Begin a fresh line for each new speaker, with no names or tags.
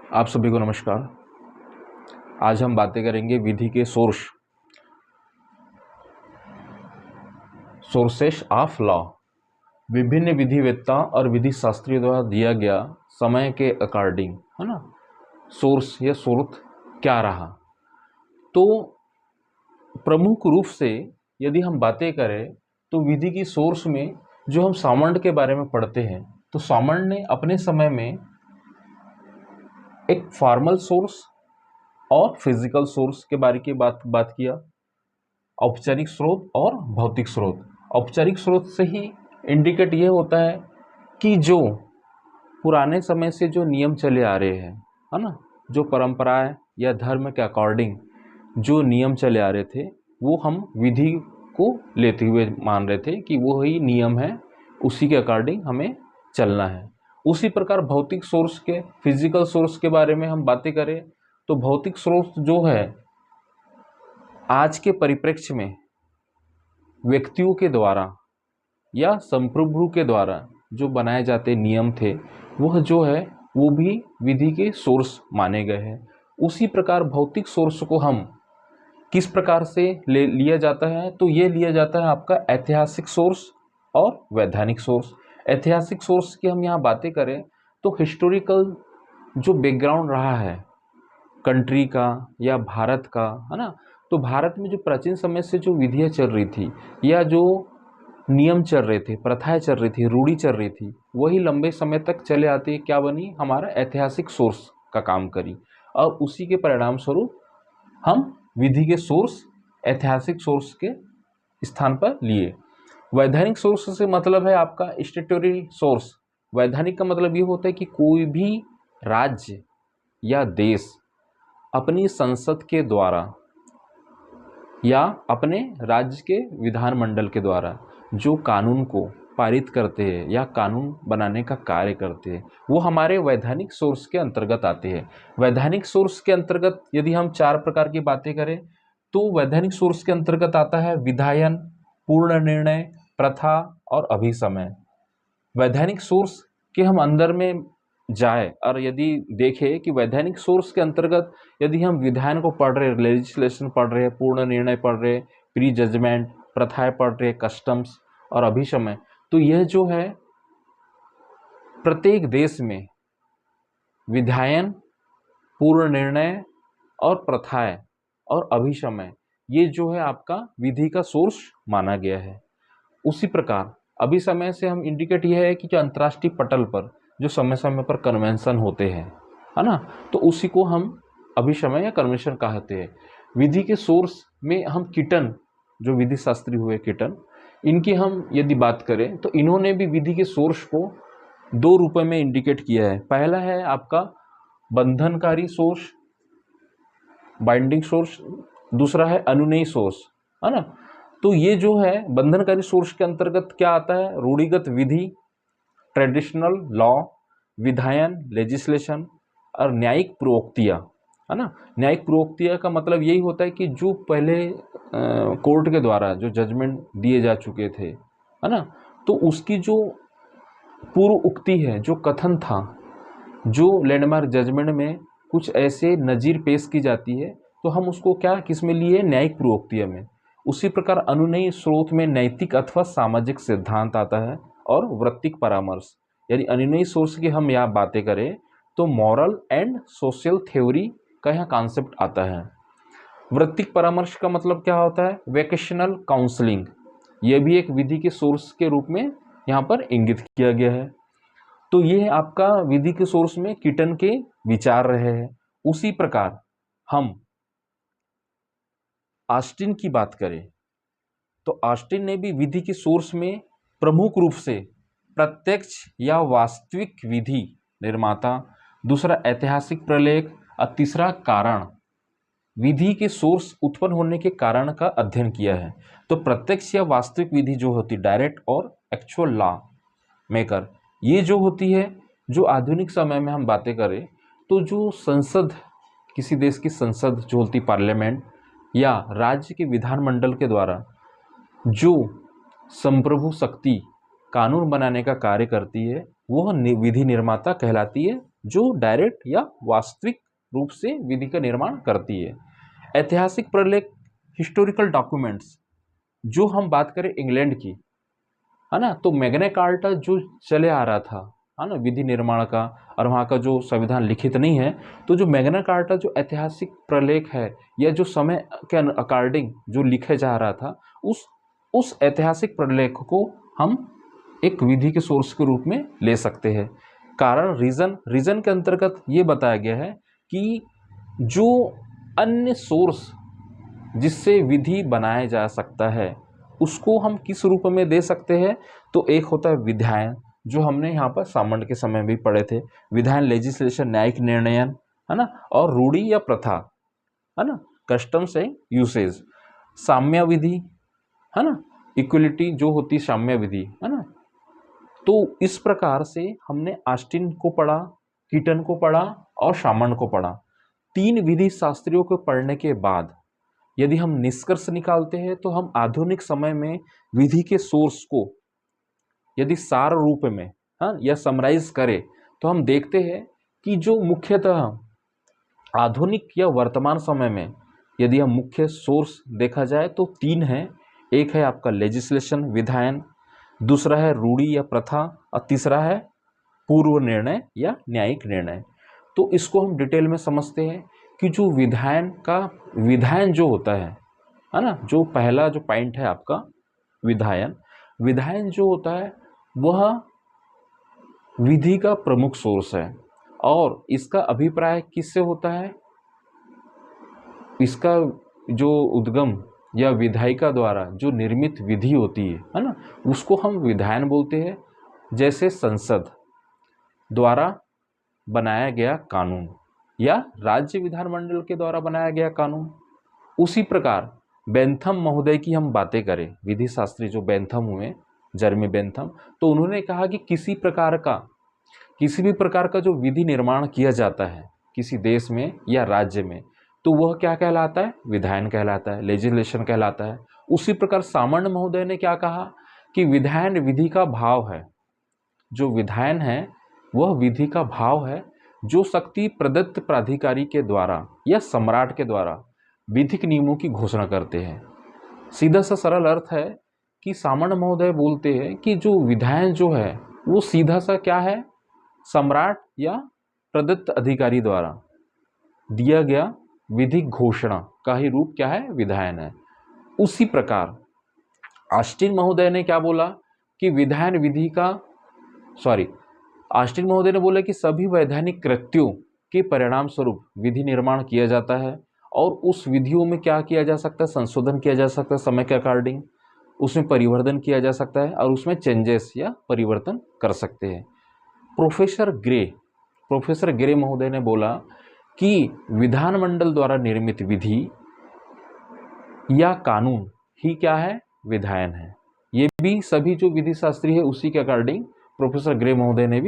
आप सभी को नमस्कार। आज हम बातें करेंगे विधि के सोर्सेस ऑफ लॉ। विभिन्न विधिवेत्ता और विधि शास्त्रियों द्वारा दिया गया समय के अकॉर्डिंग, है ना, सोर्स या स्रोत क्या रहा। तो प्रमुख रूप से यदि हम बातें करें तो विधि की सोर्स में जो हम सामंड के बारे में पढ़ते हैं, तो सामंड ने अपने समय में एक फॉर्मल सोर्स और फिजिकल सोर्स के बारे की बात किया, औपचारिक स्रोत और भौतिक स्रोत। औपचारिक स्रोत से ही इंडिकेट ये होता है कि जो पुराने समय से जो नियम चले आ रहे हैं, है ना, जो परंपराएं या धर्म के अकॉर्डिंग जो नियम चले आ रहे थे, वो हम विधि को लेते हुए मान रहे थे कि वो ही नियम है, उसी के अकॉर्डिंग हमें चलना है। उसी प्रकार भौतिक सोर्स के, फिजिकल सोर्स के बारे में हम बातें करें तो भौतिक सोर्स जो है आज के परिप्रेक्ष्य में व्यक्तियों के द्वारा या संप्रभु के द्वारा जो बनाए जाते नियम थे, वह जो है वो भी विधि के सोर्स माने गए हैं। उसी प्रकार भौतिक सोर्स को हम किस प्रकार से लिया जाता है, तो ये लिया जाता है आपका ऐतिहासिक सोर्स और वैधानिक सोर्स। ऐतिहासिक सोर्स की हम यहाँ बातें करें तो हिस्टोरिकल जो बैकग्राउंड रहा है कंट्री का या भारत का, है ना, तो भारत में जो प्राचीन समय से जो विधियाँ चल रही थी या जो नियम चल रहे थे, प्रथाएं चल रही थी, रूढ़ी चल रही थी, वही लंबे समय तक चले आते क्या बनी, हमारा ऐतिहासिक सोर्स का काम करी। और उसी के परिणाम स्वरूप हम विधि के सोर्स ऐतिहासिक सोर्स के स्थान पर लिए। वैधानिक सोर्स से मतलब है आपका स्टेटरी सोर्स। वैधानिक का मतलब ये होता है कि कोई भी राज्य या देश अपनी संसद के द्वारा या अपने राज्य के विधानमंडल के द्वारा जो कानून को पारित करते हैं या कानून बनाने का कार्य करते हैं, वो हमारे वैधानिक सोर्स के अंतर्गत आते हैं। वैधानिक सोर्स के अंतर्गत यदि हम 4 प्रकार की बातें करें तो वैधानिक सोर्स के अंतर्गत आता है विधायन, पूर्ण निर्णय, प्रथा और अभिसमय। वैधानिक सोर्स के हम अंदर में जाए और यदि देखें कि वैधानिक सोर्स के अंतर्गत यदि हम विधान को पढ़ रहे, लेजिस्लेशन पढ़ रहे, पूर्ण निर्णय पढ़ रहे, प्री जजमेंट, प्रथाएं पढ़ रहे, कस्टम्स और अभिसमय, तो यह जो है प्रत्येक देश में विधायन, पूर्ण निर्णय और प्रथाएं और अभिसमय, ये जो है आपका विधि का सोर्स माना गया है। उसी प्रकार अभिसमय से हम इंडिकेट यह है कि जो अंतर्राष्ट्रीय पटल पर जो समय समय पर कन्वेंशन होते हैं, है ना, तो उसी को हम अभिसमय या कन्वेंशन कहते हैं। विधि के सोर्स में हम कीटन, जो विधि शास्त्री हुए कीटन, इनकी हम यदि बात करें तो इन्होंने भी विधि के सोर्स को 2 रूपों में इंडिकेट किया है। पहला है आपका बंधनकारी सोर्स, बाइंडिंग सोर्स, दूसरा है अनुनयी सोर्स, है ना। तो ये जो है बंधनकारी सोर्स के अंतर्गत क्या आता है, रूढ़िगत विधि, ट्रेडिशनल लॉ, विधायन, लेजिस्लेशन और न्यायिक प्रवक्तियाँ, है ना। न्यायिक प्रवक्तियाँ का मतलब यही होता है कि जो पहले कोर्ट के द्वारा जो जजमेंट दिए जा चुके थे, है ना, तो उसकी जो पूर्व उक्ति है, जो कथन था, जो लैंडमार्क जजमेंट में कुछ ऐसे नज़ीर पेश की जाती है, तो हम उसको क्या किस में लिए, न्यायिक प्रवक्तिया में। उसी प्रकार अनुनयी स्रोत में नैतिक अथवा सामाजिक सिद्धांत आता है और वृत्तिक परामर्श। यानी अनुनयी सोर्स की हम यहाँ बातें करें तो मॉरल एंड सोशल थ्योरी का यहाँ कॉन्सेप्ट आता है। वृत्तिक परामर्श का मतलब क्या होता है, वेकेशनल काउंसलिंग। यह भी एक विधि के सोर्स के रूप में यहाँ पर इंगित किया गया है। तो ये आपका विधि के सोर्स में कीटन के विचार रहे हैं। उसी प्रकार हम ऑस्टिन की बात करें तो ऑस्टिन ने भी विधि के सोर्स में प्रमुख रूप से प्रत्यक्ष या वास्तविक विधि निर्माता, दूसरा ऐतिहासिक प्रलेख और तीसरा कारण, विधि के सोर्स उत्पन्न होने के कारण का अध्ययन किया है। तो प्रत्यक्ष या वास्तविक विधि जो होती, डायरेक्ट और एक्चुअल लॉ मेकर, ये जो होती है, जो आधुनिक समय में हम बातें करें तो जो संसद, किसी देश की संसद जो होती, पार्लियामेंट या राज्य के विधानमंडल के द्वारा जो संप्रभु शक्ति कानून बनाने का कार्य करती है, वह विधि निर्माता कहलाती है, जो डायरेक्ट या वास्तविक रूप से विधि का निर्माण करती है। ऐतिहासिक प्रलेख, हिस्टोरिकल डॉक्यूमेंट्स, जो हम बात करें इंग्लैंड की, है ना, तो मैग्ना कार्टा जो चले आ रहा था, है ना, विधि निर्माण का, और वहाँ का जो संविधान लिखित नहीं है, तो जो मैग्ना कार्टा जो ऐतिहासिक प्रलेख है या जो समय के अकॉर्डिंग जो लिखे जा रहा था, उस ऐतिहासिक प्रलेख को हम एक विधि के सोर्स के रूप में ले सकते हैं। कारण रीजन के अंतर्गत ये बताया गया है कि जो अन्य सोर्स जिससे विधि बनाया जा सकता है उसको हम किस रूप में दे सकते हैं, तो एक होता है विधायन, जो हमने यहाँ पर सामंत के समय भी पढ़े थे। विधायन लेजिस्लेशन, न्यायिक निर्णयन, है ना, और रूढ़ि या प्रथा, है ना, कस्टम्स एंड यूसेज। साम्य विधि, है ना, इक्वलिटी जो होती साम्य विधि, है ना। तो इस प्रकार से हमने ऑस्टिन को पढ़ा, कीटन को पढ़ा और सामंत को पढ़ा। 3 विधि शास्त्रियों को पढ़ने के बाद यदि हम निष्कर्ष निकालते हैं तो हम आधुनिक समय में विधि के सोर्स को यदि सार रूप में, हाँ, या समराइज करें तो हम देखते हैं कि जो मुख्यतः आधुनिक या वर्तमान समय में यदि हम मुख्य सोर्स देखा जाए तो 3 हैं। एक है आपका लेजिस्लेशन, विधायन, दूसरा है रूढ़ि या प्रथा, और तीसरा है पूर्व निर्णय या न्यायिक निर्णय। तो इसको हम डिटेल में समझते हैं कि जो विधायन जो होता है ना, जो पहला जो पॉइंट है आपका विधायन जो होता है वह विधि का प्रमुख सोर्स है, और इसका अभिप्राय किससे होता है, इसका जो उद्गम या विधायिका द्वारा जो निर्मित विधि होती है ना, उसको हम विधायन बोलते हैं। जैसे संसद द्वारा बनाया गया कानून या राज्य विधानमंडल के द्वारा बनाया गया कानून। उसी प्रकार बेंथम महोदय की हम बातें करें, विधि शास्त्री जो बेंथम हुए, जर्मी बेंथम, तो उन्होंने कहा कि किसी भी प्रकार का जो विधि निर्माण किया जाता है किसी देश में या राज्य में, तो वह क्या कहलाता है, विधायन कहलाता है, लेजिस्लेशन कहलाता है। उसी प्रकार सामंत महोदय ने क्या कहा कि विधायन विधि का भाव है। जो विधायन है वह विधि का भाव है जो शक्ति प्रदत्त प्राधिकारी के द्वारा या सम्राट के द्वारा विधिक नियमों की घोषणा करते हैं। सीधा सा सरल अर्थ है कि सामंत महोदय बोलते हैं कि जो विधायन जो है वो सीधा सा क्या है, सम्राट या प्रदत्त अधिकारी द्वारा दिया गया विधिक घोषणा का ही रूप क्या है, विधायन है। उसी प्रकार ऑस्टिन महोदय ने क्या बोला कि ऑस्टिन महोदय ने बोला कि सभी वैधानिक कृत्यों के परिणाम स्वरूप विधि निर्माण किया जाता है, और उस विधियों में क्या किया जा सकता है, संशोधन किया जा सकता है, समय के अकॉर्डिंग उसमें परिवर्तन किया जा सकता है, और उसमें चेंजेस या परिवर्तन कर सकते हैं। प्रोफेसर ग्रे महोदय ने बोला कि विधानमंडल द्वारा निर्मित विधि या कानून ही क्या है, विधायन है। ये भी सभी जो विधि शास्त्री है उसी के अकॉर्डिंग प्रोफेसर ग्रे महोदय ने भी